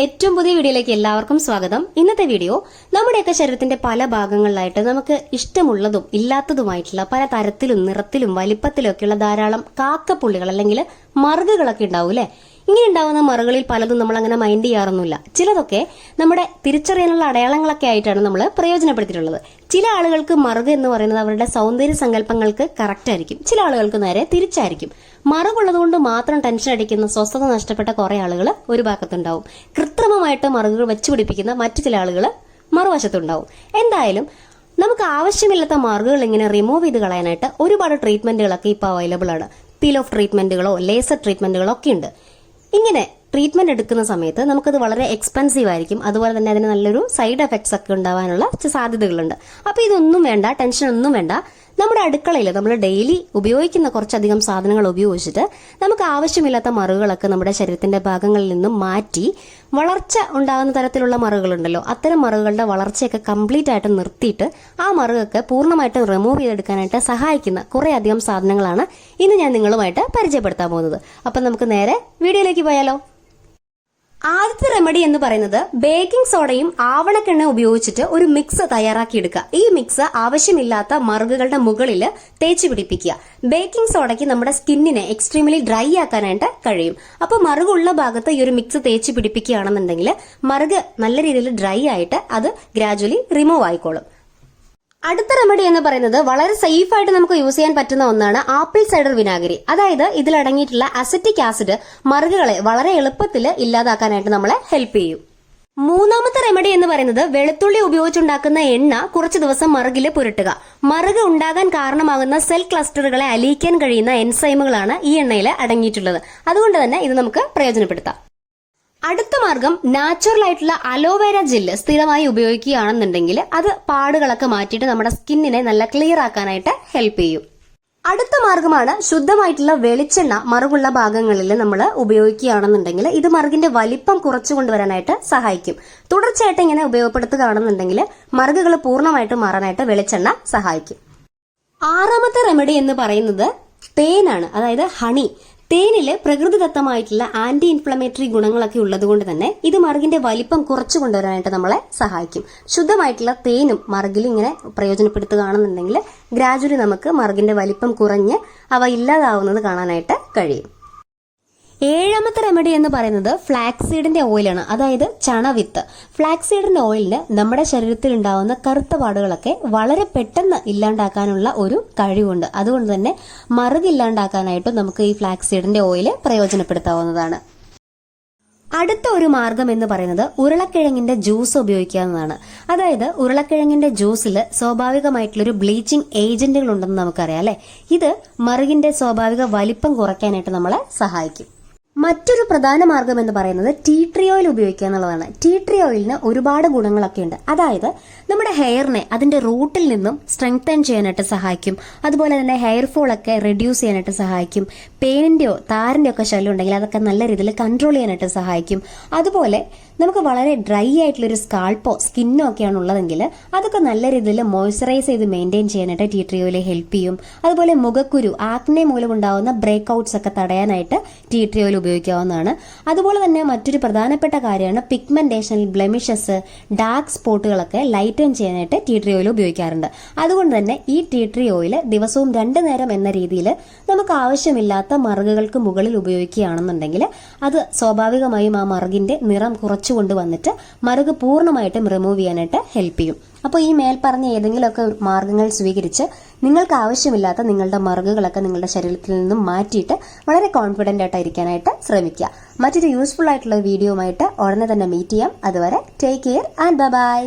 ഏറ്റവും പുതിയ വീഡിയോയിലേക്ക് എല്ലാവർക്കും സ്വാഗതം. ഇന്നത്തെ വീഡിയോ നമ്മുടെയൊക്കെ ശരീരത്തിന്റെ പല ഭാഗങ്ങളിലായിട്ട് നമുക്ക് ഇഷ്ടമുള്ളതും ഇല്ലാത്തതുമായിട്ടുള്ള പല തരത്തിലും നിറത്തിലും വലിപ്പത്തിലും ഒക്കെയുള്ള ധാരാളം കാക്കപ്പുള്ളികൾ അല്ലെങ്കിൽ മറുകുകളൊക്കെ ഉണ്ടാവും അല്ലെ. ഇങ്ങനെ ഉണ്ടാവുന്ന മറുകളിൽ പലതും നമ്മൾ അങ്ങനെ മൈൻഡ് ചെയ്യാറൊന്നുമില്ല. ചിലതൊക്കെ നമ്മുടെ തിരിച്ചറിയാനുള്ള അടയാളങ്ങളൊക്കെ ആയിട്ടാണ് നമ്മൾ പ്രയോജനപ്പെടുത്തിയിട്ടുള്ളത്. ചില ആളുകൾക്ക് മറുക് എന്ന് പറയുന്നത് അവരുടെ സൗന്ദര്യ സങ്കല്പങ്ങൾക്ക് കറക്റ്റ് ആയിരിക്കും, ചില ആളുകൾക്ക് നേരെ തിരിച്ചായിരിക്കും. മറുകുള്ളതുകൊണ്ട് മാത്രം ടെൻഷൻ അടിക്കുന്ന, സ്വസ്ഥത നഷ്ടപ്പെട്ട കുറെ ആളുകൾ ഒരു ഭാഗത്തുണ്ടാവും. കൃത്രിമമായിട്ട് മറുകുകൾ വെച്ചുപിടിപ്പിക്കുന്ന മറ്റു ചില ആളുകൾ മറുവശത്തുണ്ടാവും. എന്തായാലും നമുക്ക് ആവശ്യമില്ലാത്ത മറുകുകൾ ഇങ്ങനെ റിമൂവ് ചെയ്ത് കളയാനായിട്ട് ഒരുപാട് ട്രീറ്റ്മെന്റുകളൊക്കെ ഇപ്പോൾ അവൈലബിൾ ആണ്. പീൽ ഓഫ് ട്രീറ്റ്മെന്റുകളോ ലേസർ ട്രീറ്റ്മെന്റുകളോ ഒക്കെ ഉണ്ട്. ഇങ്ങനെ ട്രീറ്റ്മെന്റ് എടുക്കുന്ന സമയത്ത് നമുക്കത് വളരെ എക്സ്പെൻസീവ് ആയിരിക്കും. അതുപോലെ തന്നെ അതിന് നല്ലൊരു സൈഡ് എഫക്ട്സ് ഒക്കെ ഉണ്ടാവാനുള്ള സാധ്യതകളുണ്ട്. അപ്പൊ ഇതൊന്നും വേണ്ട, ടെൻഷൻ ഒന്നും വേണ്ട. നമ്മുടെ അടുക്കളയിൽ നമ്മൾ ഡെയിലി ഉപയോഗിക്കുന്ന കുറച്ചധികം സാധനങ്ങൾ ഉപയോഗിച്ചിട്ട് നമുക്ക് ആവശ്യമില്ലാത്ത മറുകളൊക്കെ നമ്മുടെ ശരീരത്തിന്റെ ഭാഗങ്ങളിൽ നിന്നും മാറ്റി വളർച്ച ഉണ്ടാകുന്ന തരത്തിലുള്ള മറുകളുണ്ടല്ലോ, അത്തരം മറുകളുടെ വളർച്ചയൊക്കെ കംപ്ലീറ്റ് ആയിട്ട് നിർത്തിയിട്ട് ആ മറുകൊക്കെ പൂർണ്ണമായിട്ടും റിമൂവ് ചെയ്തെടുക്കാനായിട്ട് സഹായിക്കുന്ന കുറെ അധികം സാധനങ്ങളാണ് ഇന്ന് ഞാൻ നിങ്ങളുമായിട്ട് പരിചയപ്പെടുത്താൻ പോകുന്നത്. അപ്പൊ നമുക്ക് നേരെ വീഡിയോയിലേക്ക് പോയാലോ. ആദ്യത്തെ റെമഡി എന്ന് പറയുന്നത് ബേക്കിംഗ് സോഡയും ആവണക്കെണ്ണ ഉപയോഗിച്ചിട്ട് ഒരു മിക്സ് തയ്യാറാക്കിയെടുക്കുക. ഈ മിക്സ് ആവശ്യമില്ലാത്ത മറുകുകളുടെ മുകളിൽ തേച്ച് പിടിപ്പിക്കുക. ബേക്കിംഗ് സോഡയ്ക്ക് നമ്മുടെ സ്കിന്നിനെ എക്സ്ട്രീംലി ഡ്രൈ ആക്കാനായിട്ട് കഴിയും. അപ്പൊ മറുകുള്ള ഭാഗത്ത് ഈ ഒരു മിക്സ് തേച്ച് പിടിപ്പിക്കുകയാണെന്നുണ്ടെങ്കിൽ മറുക് നല്ല രീതിയിൽ ഡ്രൈ ആയിട്ട് അത് ഗ്രാജുവലി റിമൂവ് ആയിക്കോളും. അടുത്ത റെമഡി എന്ന് പറയുന്നത് വളരെ സേഫ് ആയിട്ട് നമുക്ക് യൂസ് ചെയ്യാൻ പറ്റുന്ന ഒന്നാണ് ആപ്പിൾ സൈഡർ വിനാഗിരി. അതായത് ഇതിലടങ്ങിയിട്ടുള്ള അസറ്റിക് ആസിഡ് മറുകുകളെ വളരെ എളുപ്പത്തിൽ ഇല്ലാതാക്കാനായിട്ട് നമ്മളെ ഹെൽപ്പ് ചെയ്യും. മൂന്നാമത്തെ റെമഡി എന്ന് പറയുന്നത് വെളുത്തുള്ളി ഉപയോഗിച്ചുണ്ടാക്കുന്ന എണ്ണ കുറച്ച് ദിവസം മറുകിൽ പുരട്ടുക. മറുക് ഉണ്ടാകാൻ കാരണമാകുന്ന സെൽ ക്ലസ്റ്ററുകളെ അലിയിക്കാൻ കഴിയുന്ന എൻസൈമുകളാണ് ഈ എണ്ണയിൽ അടങ്ങിയിട്ടുള്ളത്. അതുകൊണ്ട് തന്നെ ഇത് നമുക്ക് പ്രയോജനപ്പെടുത്താം. അടുത്ത മാർഗം നാച്ചുറൽ ആയിട്ടുള്ള അലോവേര ജെല്ല് സ്ഥിരമായി ഉപയോഗിക്കുകയാണെന്നുണ്ടെങ്കിൽ അത് പാടുകളൊക്കെ മാറ്റിയിട്ട് നമ്മുടെ സ്കിന്നിനെ നല്ല ക്ലിയർ ആക്കാനായിട്ട് ഹെൽപ്പ് ചെയ്യും. അടുത്ത മാർഗമാണ് ശുദ്ധമായിട്ടുള്ള വെളിച്ചെണ്ണ മറുകുള്ള ഭാഗങ്ങളിൽ നമ്മൾ ഉപയോഗിക്കുകയാണെന്നുണ്ടെങ്കിൽ ഇത് മറുകിന്റെ വലിപ്പം കുറച്ചു കൊണ്ടുവരാനായിട്ട് സഹായിക്കും. തുടർച്ചയായിട്ട് ഇങ്ങനെ ഉപയോഗപ്പെടുത്തുകയാണെന്നുണ്ടെങ്കിൽ മറുകുകൾ പൂർണ്ണമായിട്ട് മാറാനായിട്ട് വെളിച്ചെണ്ണ സഹായിക്കും. ആറാമത്തെ റെമഡി എന്ന് പറയുന്നത് തേനാണ്, അതായത് ഹണി. തേനില് പ്രകൃതിദത്തമായിട്ടുള്ള ആന്റി ഇൻഫ്ലമേറ്ററി ഗുണങ്ങളൊക്കെ ഉള്ളതുകൊണ്ട് തന്നെ ഇത് മറുകിന്റെ വലിപ്പം കുറച്ചു കൊണ്ടുവരാനായിട്ട് നമ്മളെ സഹായിക്കും. ശുദ്ധമായിട്ടുള്ള തേനും മറുകിൽ ഇങ്ങനെ പ്രയോജനപ്പെടുത്തുകയാണെന്നുണ്ടെങ്കിൽ ഗ്രാജുവലി നമുക്ക് മറുകിന്റെ വലിപ്പം കുറഞ്ഞ് അവ ഇല്ലാതാവുന്നത് കാണാനായിട്ട് കഴിയും. ഏഴാമത്തെ റെമഡി എന്ന് പറയുന്നത് ഫ്ലാക്സീഡിന്റെ ഓയിലാണ്, അതായത് ചണവിത്ത്. ഫ്ലാക്സീഡിന്റെ ഓയിലിന് നമ്മുടെ ശരീരത്തിൽ ഉണ്ടാവുന്ന കറുത്ത പാടുകളൊക്കെ വളരെ പെട്ടെന്ന് ഇല്ലാണ്ടാക്കാനുള്ള ഒരു കഴിവുണ്ട്. അതുകൊണ്ട് തന്നെ മറുകില്ലാണ്ടാക്കാനായിട്ടും നമുക്ക് ഈ ഫ്ലാക്സീഡിന്റെ ഓയിൽ പ്രയോജനപ്പെടുത്താവുന്നതാണ്. അടുത്ത ഒരു മാർഗം എന്ന് പറയുന്നത് ഉരുളക്കിഴങ്ങിന്റെ ജ്യൂസ് ഉപയോഗിക്കാവുന്നതാണ്. അതായത് ഉരുളക്കിഴങ്ങിന്റെ ജ്യൂസിൽ സ്വാഭാവികമായിട്ടുള്ളൊരു ബ്ലീച്ചിങ് ഏജന്റുകൾ ഉണ്ടെന്ന് നമുക്കറിയാം അല്ലെ. ഇത് മറുകിന്റെ സ്വാഭാവിക വലിപ്പം കുറയ്ക്കാനായിട്ട് നമ്മളെ സഹായിക്കും. മറ്റൊരു പ്രധാന മാർഗം എന്ന് പറയുന്നത് ടീ ട്രീ ഓയിൽ ഉപയോഗിക്കുക എന്നുള്ളതാണ്. ടീ ട്രീ ഓയിലിന് ഒരുപാട് ഗുണങ്ങളൊക്കെ ഉണ്ട്. അതായത് നമ്മുടെ ഹെയറിനെ അതിന്റെ റൂട്ടിൽ നിന്നും സ്ട്രെങ്തൻ ചെയ്യാനായിട്ട് സഹായിക്കും. അതുപോലെ തന്നെ ഹെയർ ഫോൾ ഒക്കെ റെഡ്യൂസ് ചെയ്യാനായിട്ട് സഹായിക്കും. പെയിനിന്റെയോ താരന്റെയോ ഒക്കെ ശല്യം ഉണ്ടെങ്കിൽ അതൊക്കെ നല്ല രീതിയിൽ കൺട്രോൾ ചെയ്യാനായിട്ട് സഹായിക്കും. അതുപോലെ നമുക്ക് വളരെ ഡ്രൈ ആയിട്ടുള്ളൊരു സ്കാൾപ്പോ സ്കിന്നോ ഒക്കെയാണ് ഉള്ളതെങ്കിൽ അതൊക്കെ നല്ല രീതിയിൽ മോയ്സ്ചറൈസ് ചെയ്ത് മെയിൻറ്റെയിൻ ചെയ്യാനായിട്ട് ടീ ട്രീ ഓയിൽ ഹെൽപ്പ് ചെയ്യും. അതുപോലെ മുഖക്കുരു, ആക്നെ മൂലം ഉണ്ടാകുന്ന ബ്രേക്ക് ഔട്ട്സ് ഒക്കെ തടയാനായിട്ട് ടീ ട്രീ ഓയിൽ ഉപയോഗിക്കാവുന്നതാണ്. അതുപോലെ തന്നെ മറ്റൊരു പ്രധാനപ്പെട്ട കാര്യമാണ് പിഗ്മെന്റേഷൻ, ബ്ലെമിഷസ്, ഡാർക്ക് സ്പോട്ടുകളൊക്കെ ലൈറ്റൻ ചെയ്യാനായിട്ട് ടീ ട്രീ ഓയിൽ ഉപയോഗിക്കാറുണ്ട്. അതുകൊണ്ട് തന്നെ ഈ ടീ ട്രീ ഓയിൽ ദിവസവും 2 നേരം എന്ന രീതിയിൽ നമുക്ക് ആവശ്യമില്ലാത്ത മറുകുകൾക്ക് മുകളിൽ ഉപയോഗിക്കുകയാണെന്നുണ്ടെങ്കിൽ അത് സ്വാഭാവികമായും ആ മറുകിന്റെ നിറം കുറച്ചു കൊണ്ടുവന്നിട്ട് മറുക് പൂർണ്ണമായിട്ടും റിമൂവ് ചെയ്യാനായിട്ട് ഹെൽപ്പ് ചെയ്യും. അപ്പോൾ ഈ മേൽപ്പറഞ്ഞ ഏതെങ്കിലുമൊക്കെ മാർഗങ്ങൾ സ്വീകരിച്ച് നിങ്ങൾക്ക് ആവശ്യമില്ലാത്ത നിങ്ങളുടെ മറുകുകളൊക്കെ നിങ്ങളുടെ ശരീരത്തിൽ നിന്നും മാറ്റിയിട്ട് വളരെ കോൺഫിഡന്റ് ആയിട്ടിരിക്കാനായിട്ട് ശ്രമിക്കുക. മറ്റൊരു യൂസ്ഫുൾ ആയിട്ടുള്ള വീഡിയോയുമായിട്ട് ഉടനെ തന്നെ മീറ്റ് ചെയ്യാം. അതുവരെ ടേക്ക് കെയർ ആൻഡ് ബൈ.